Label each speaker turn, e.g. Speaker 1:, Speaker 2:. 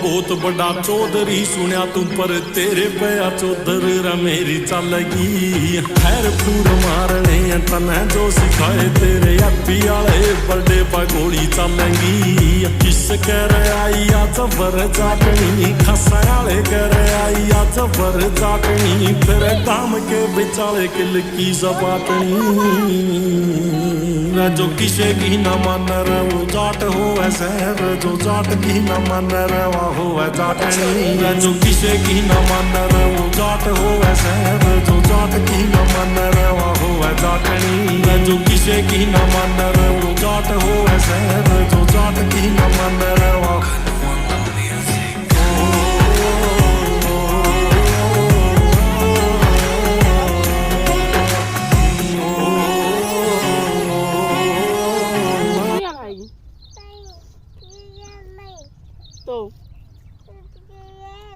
Speaker 1: बहुत बड़ा चौधरी सुनिया तू पर तेरे पया चौधर रा मेरी चलगी खैर फूर मारने तने जो सिखाए तेरे अप्पी आले बड़े पा गोली चलेंगी किस कर आई आ जबर चाटनी खसा आले कर आई आ जबर चाटनी फिर काम के बिचाले किल की सपाटनी जो किसे की न मन वो जाट हो शहर जो जाट की न मन रवा हो जाटनी जो किसे की न मन वो जाट हो शहर जो जाट की न मन रवा हो जाटनी जो किसे की न मन वो जाट हो शहर जो जाट की न मन रवा
Speaker 2: Tuh.